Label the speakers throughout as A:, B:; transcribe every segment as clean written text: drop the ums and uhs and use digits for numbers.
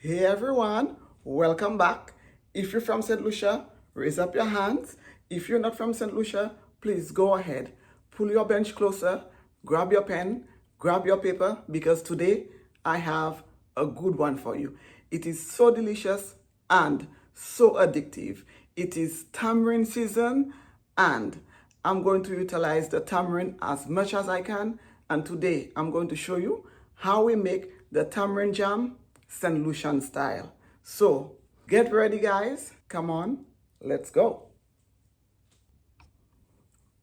A: Hey everyone, welcome back. If you're from St. Lucia, raise up your hands. If you're not from St. Lucia, please go ahead. Pull your bench closer, grab your pen, grab your paper, because today I have a good one for you. It is so delicious and so addictive. It is tamarind season and I'm going to utilize the tamarind as much as I can. And today I'm going to show you how we make the tamarind jam St. Lucian style. So get ready, guys. Come on, let's go.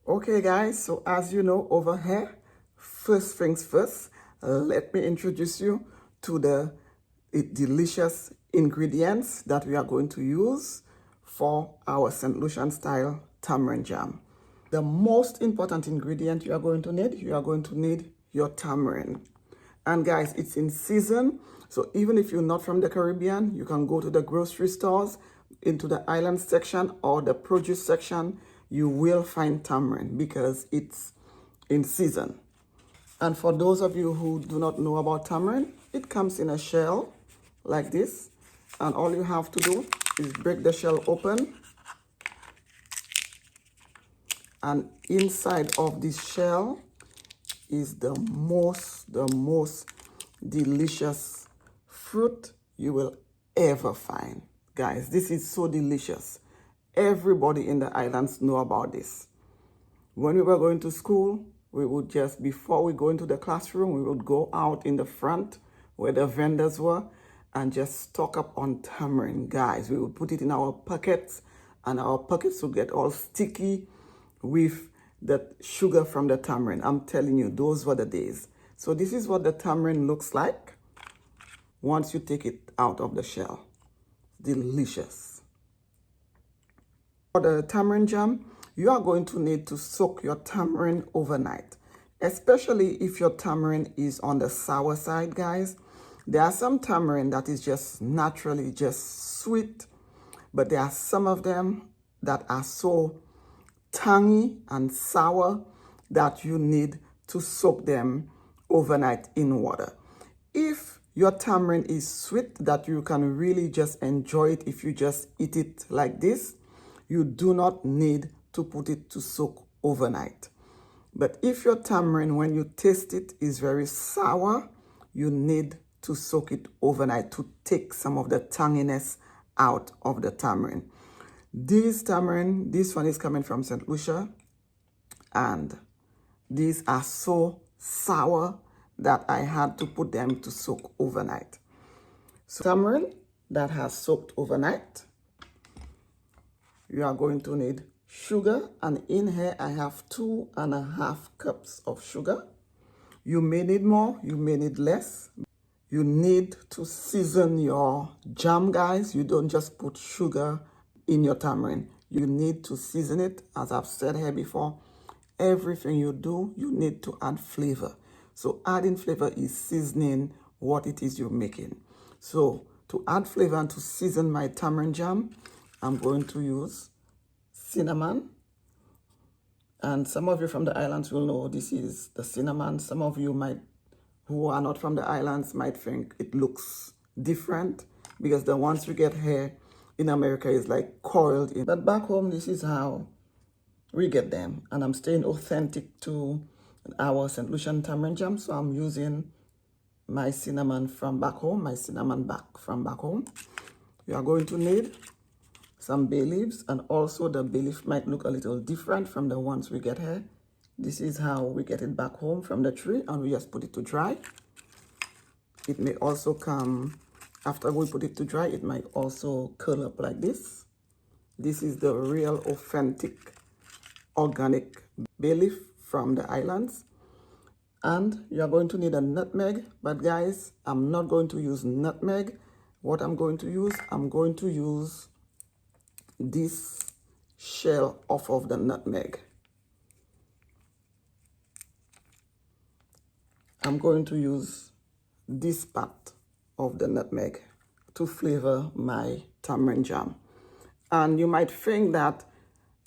A: Okay, guys, so as you know over here, first things first, let me introduce you to the delicious ingredients that we are going to use for our St. Lucian style tamarind jam. The most important ingredient you are going to need your tamarind. And guys, it's in season. So even if you're not from the Caribbean, you can go to the grocery stores, into the island section or the produce section. You will find tamarind because it's in season. And for those of you who do not know about tamarind, it comes in a shell like this. And all you have to do is break the shell open. And inside of this shell is the most delicious fruit you will ever find. Guys, this is so delicious. Everybody in the islands know about this. When we were going to school, we would just, before we go into the classroom, we would go out in the front where the vendors were and just stock up on tamarind. Guys, we would put it in our pockets and our pockets would get all sticky with the sugar from the tamarind. I'm telling you, those were the days. So this is what the tamarind looks like once you take it out of the shell. Delicious. For the tamarind jam, you are going to need to soak your tamarind overnight, especially if your tamarind is on the sour side, guys. There are some tamarind that is just naturally just sweet, but there are some of them that are so tangy and sour that you need to soak them overnight in water. If your tamarind is sweet that you can really just enjoy it if you just eat it like this, you do not need to put it to soak overnight. But if your tamarind, when you taste it, is very sour, you need to soak it overnight to take some of the tanginess out of the tamarind. This tamarind, this one is coming from St. Lucia, and these are so sour that I had to put them to soak overnight. So tamarind that has soaked overnight, you are going to need sugar, and in here I have 2.5 cups of sugar. You may need more, you may need less. You need to season your jam, guys. You don't just put sugar in your tamarind. You need to season it. As I've said here before, everything you do, you need to add flavor. So adding flavor is seasoning what it is you're making. So to add flavor and to season my tamarind jam, I'm going to use cinnamon. And some of you from the islands will know this is the cinnamon. Some of you might, who are not from the islands, might think it looks different because the ones we get here in America is like coiled in. But back home, this is how we get them. And I'm staying authentic to our St. Lucian Tamarind Jam. So I'm using my cinnamon from back home, my cinnamon back from back home. You are going to need some bay leaves, and also the bay leaf might look a little different from the ones we get here. This is how we get it back home from the tree, and we just put it to dry. It may also come, after we put it to dry, it might also curl up like this. This is the real authentic organic bay leaf from the islands. And you're going to need a nutmeg, but guys, I'm not going to use nutmeg. What I'm going to use this shell off of the nutmeg. I'm going to use this part of the nutmeg to flavor my tamarind jam. And you might think that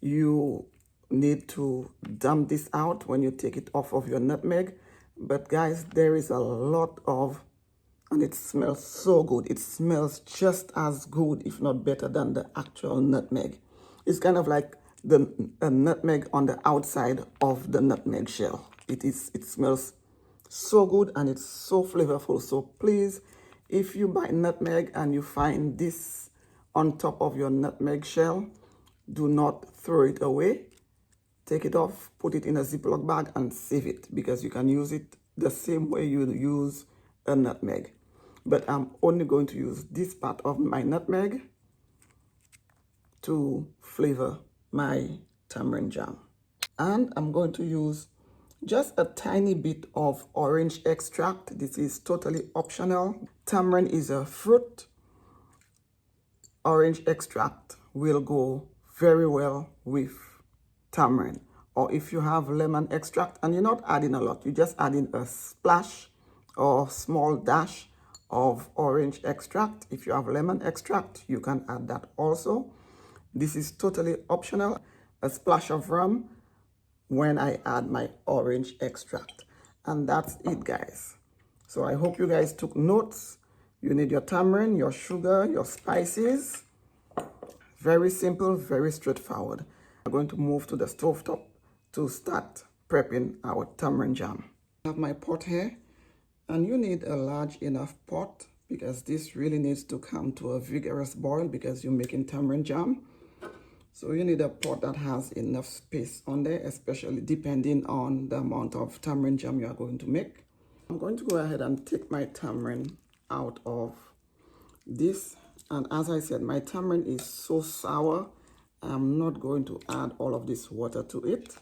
A: you need to dump this out when you take it off of your nutmeg. But guys, there is a lot of And it smells so good. It smells just as good, if not better, than the actual nutmeg. It's kind of like the nutmeg on the outside of the nutmeg shell. It smells so good and it's so flavorful. So please, if you buy nutmeg and you find this on top of your nutmeg shell, do not throw it away. Take it off, put it in a Ziploc bag and save it, because you can use it the same way you use a nutmeg. But I'm only going to use this part of my nutmeg to flavor my tamarind jam. And I'm going to use just a tiny bit of orange extract. This is totally optional. Tamarind is a fruit. Orange extract will go very well with tamarind. Or if you have lemon extract and you're not adding a lot, you're just adding a splash or small dash of orange extract. If you have lemon extract, you can add that also. This is totally optional. A splash of rum when I add my orange extract. And that's it, guys. So I hope you guys took notes. You need your tamarind, your sugar, your spices. Very simple, very straightforward. I'm going to move to the stovetop to start prepping our tamarind jam. I have my pot here, and you need a large enough pot because this really needs to come to a vigorous boil because you're making tamarind jam. So you need a pot that has enough space on there, especially depending on the amount of tamarind jam you are going to make. I'm going to go ahead and take my tamarind out of this. And as I said, my tamarind is so sour, I'm not going to add all of this water to it.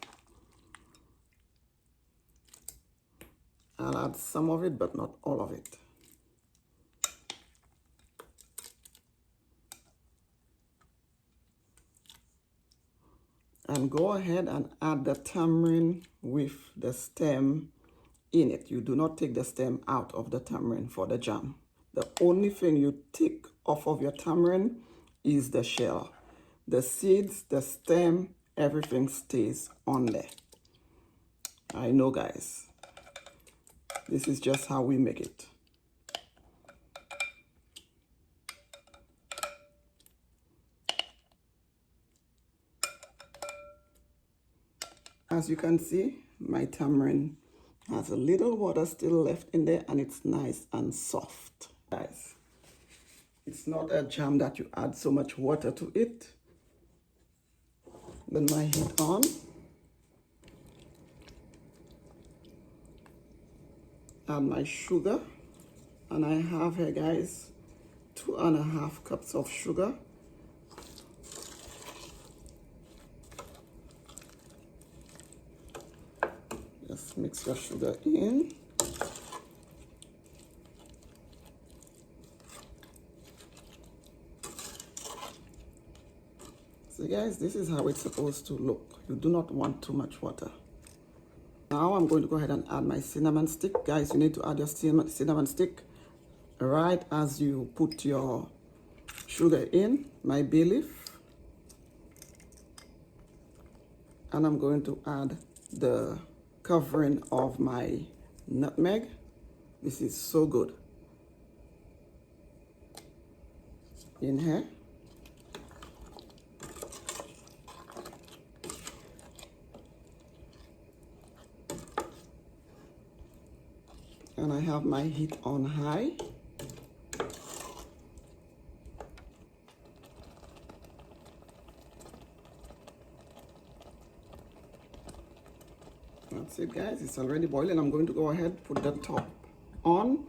A: I'll add some of it, but not all of it. And go ahead and add the tamarind with the stem in it. You do not take the stem out of the tamarind for the jam. The only thing you take off of your tamarind is the shell. The seeds, the stem, everything stays on there. I know, guys. This is just how we make it. As you can see, my tamarind has a little water still left in there and it's nice and soft. Guys, it's not a jam that you add so much water to it. Then my heat on. Add my sugar. And I have here, guys, 2.5 cups of sugar. Just mix your sugar in. So guys, this is how it's supposed to look. You do not want too much water. Now I'm going to go ahead and add my cinnamon stick. Guys, you need to add your cinnamon stick right as you put your sugar in. My bay leaf. And I'm going to add the covering of my nutmeg. This is so good. In here. And I have my heat on high. That's it, guys. It's already boiling. I'm going to go ahead, put the top on.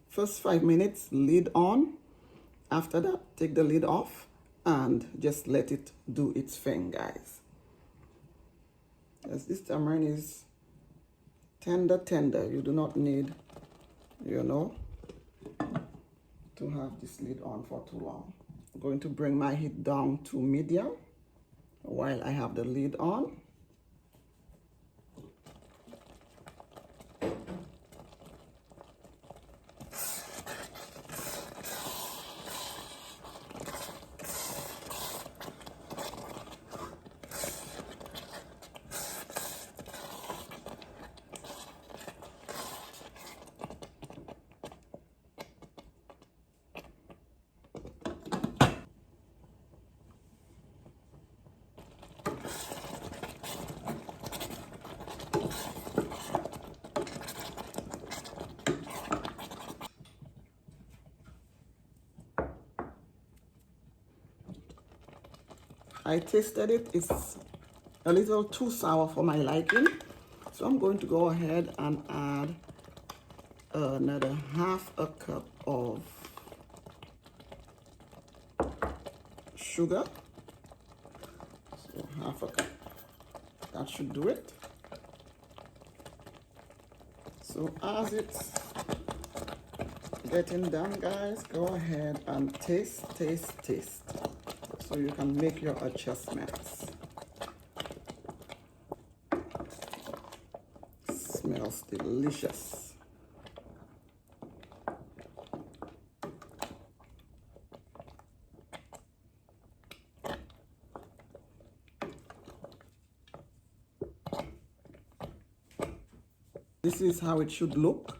A: First 5 minutes, lid on. After that, take the lid off and just let it do its thing, guys. As this tamarind is tender. You do not need, to have this lid on for too long. I'm going to bring my heat down to medium while I have the lid on. I tasted it. It's a little too sour for my liking. So I'm going to go ahead and add another half a cup of sugar. So half a cup. That should do it. So as it's getting done, guys, go ahead and taste, so you can make your adjustments. Smells delicious. This is how it should look.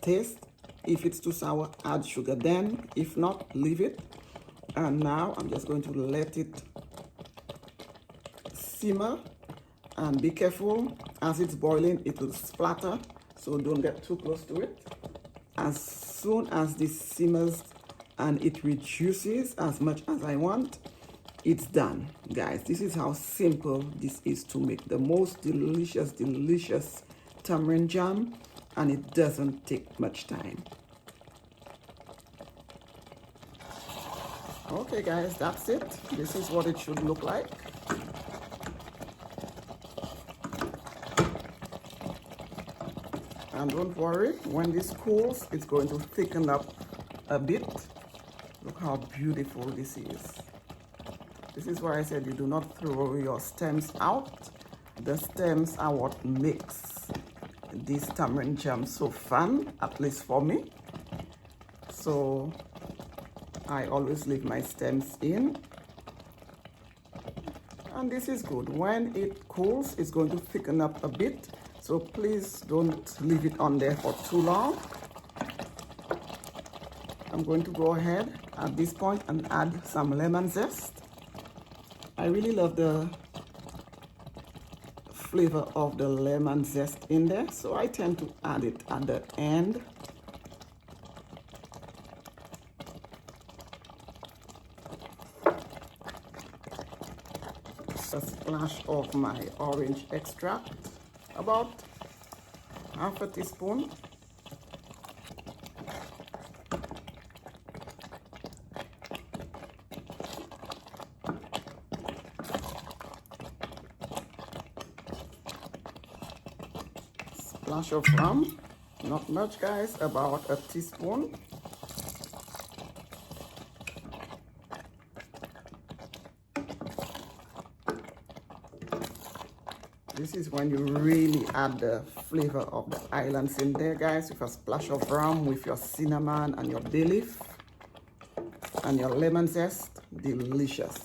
A: Taste. If it's too sour, add sugar. Then, if not, leave it. And now I'm just going to let it simmer. And be careful, as it's boiling, it will splatter. So don't get too close to it. As soon as this simmers and it reduces as much as I want, it's done, guys. This is how simple this is to make. The most delicious tamarind jam, and it doesn't take much time. Okay, guys, that's it. This is what it should look like. And don't worry, when this cools, it's going to thicken up a bit. Look how beautiful this is. This is why I said you do not throw your stems out. The stems are what makes this tamarind jam so fun, at least for me. So I always leave my stems in. And this is good. When it cools, it's going to thicken up a bit. So please don't leave it on there for too long. I'm going to go ahead at this point and add some lemon zest. I really love the flavor of the lemon zest in there, so I tend to add it at the end. A splash of my orange extract, about half a teaspoon. Splash of rum, not much, guys, about a teaspoon. This is when you really add the flavor of the islands in there, guys, with a splash of rum, with your cinnamon and your bay leaf and your lemon zest. Delicious.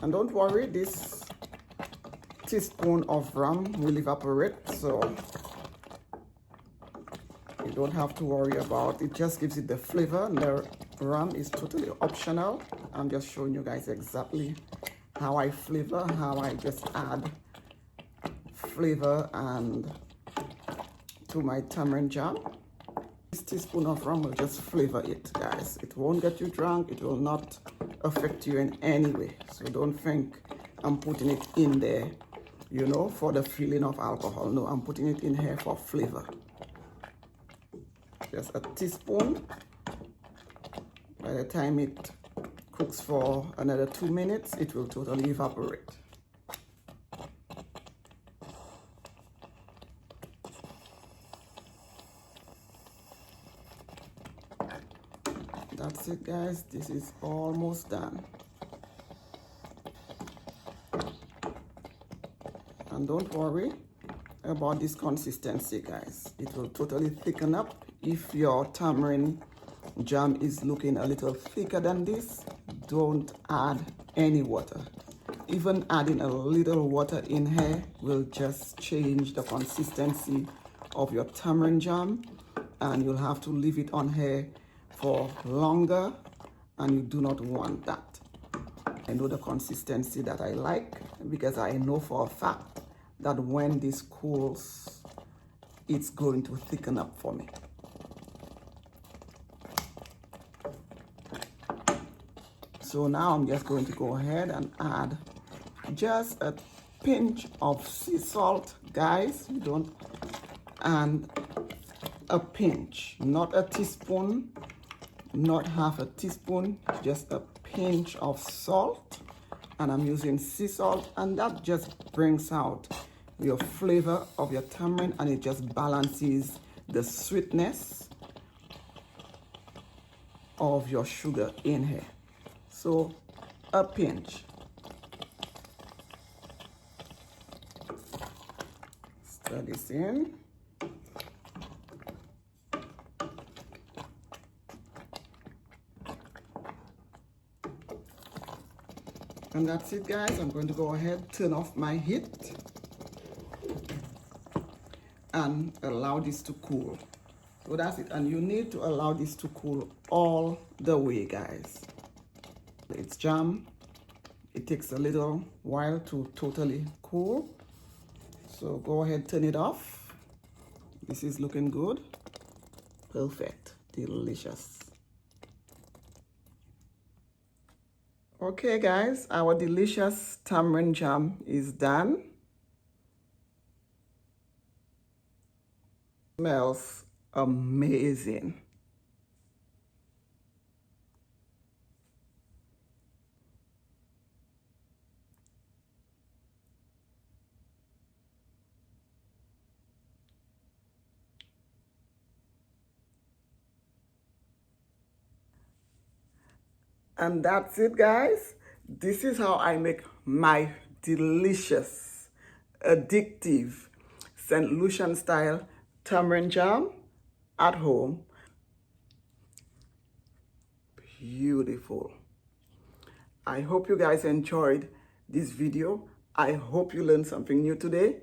A: And don't worry, this teaspoon of rum will evaporate, so you don't have to worry about it. Just gives it the flavor, and the rum is totally optional. I'm just showing you guys exactly how I flavor, how I just add flavor and to my tamarind jam. This teaspoon of rum will just flavor it, guys. It won't get you drunk. It will not affect you in any way. So don't think I'm putting it in there, you know, for the feeling of alcohol. No, I'm putting it in here for flavor. Just a teaspoon. By the time it cooks for another 2 minutes, it will totally evaporate. That's it, guys. This is almost done. And don't worry about this consistency, guys. It will totally thicken up. If your tamarind jam is looking a little thicker than this, don't add any water. Even adding a little water in here will just change the consistency of your tamarind jam, and you'll have to leave it on here for longer, and you do not want that. I know the consistency that I like, because I know for a fact that when this cools, it's going to thicken up for me. So now I'm just going to go ahead and add just a pinch of sea salt, guys. You don't, and a pinch, not a teaspoon, not half a teaspoon, just a pinch of salt. And I'm using sea salt, and that just brings out your flavor of your tamarind, and it just balances the sweetness of your sugar in here. So a pinch. Stir this in. And that's it, guys. I'm going to go ahead, turn off my heat, and allow this to cool. So that's it. And you need to allow this to cool all the way, guys. It's jam. It takes a little while to totally cool. So go ahead, turn it off. This is looking good. Perfect. Delicious. Okay, guys, our delicious tamarind jam is done. Smells amazing. And that's it, guys. This is how I make my delicious, addictive St. Lucian style tamarind jam at home. Beautiful. I hope you guys enjoyed this video. I hope you learned something new today.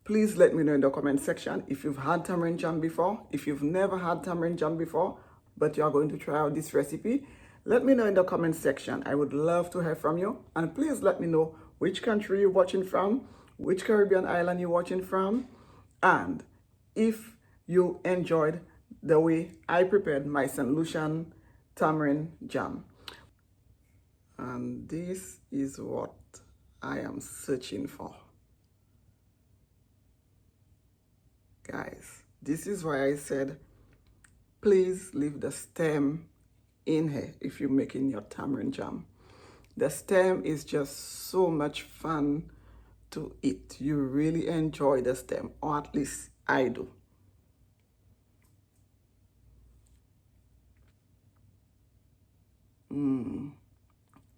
A: Please let me know in the comment section if you've had tamarind jam before. If you've never had tamarind jam before, but you are going to try out this recipe, let me know in the comment section. I would love to hear from you. And please let me know which country you're watching from, which Caribbean island you're watching from, and if you enjoyed the way I prepared my St. Lucian tamarind jam. And this is what I am searching for. Guys, this is why I said, please leave the stem in here if you're making your tamarind jam. The stem is just so much fun to eat. You really enjoy the stem, or at least I do.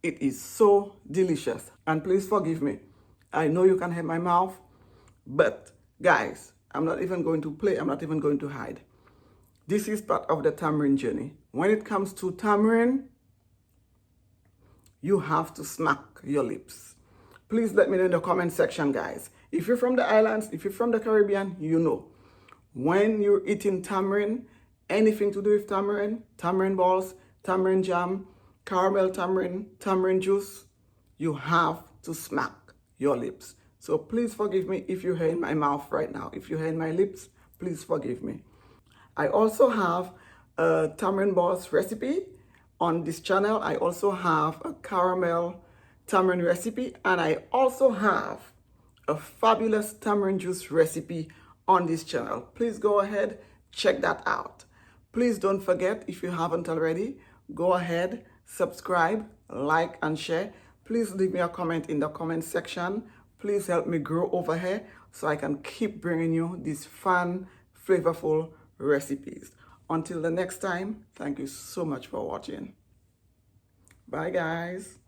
A: It is so delicious. And please forgive me. I know you can hear my mouth, but guys, I'm not even going to play. I'm not even going to hide. This is part of the tamarind journey. When it comes to tamarind, you have to smack your lips. Please let me know in the comment section, guys. If you're from the islands, if you're from the Caribbean, you know. When you're eating tamarind, anything to do with tamarind, tamarind balls, tamarind jam, caramel tamarind, tamarind juice, you have to smack your lips. So please forgive me if you hear in my mouth right now. If you hear in my lips, please forgive me. I also have a tamarind balls recipe on this channel. I also have a caramel tamarind recipe, and I also have a fabulous tamarind juice recipe on this channel. Please go ahead, check that out. Please don't forget, if you haven't already, go ahead, subscribe, like, and share. Please leave me a comment in the comment section. Please help me grow over here so I can keep bringing you these fun, flavorful recipes. Until the next time, thank you so much for watching. Bye, guys.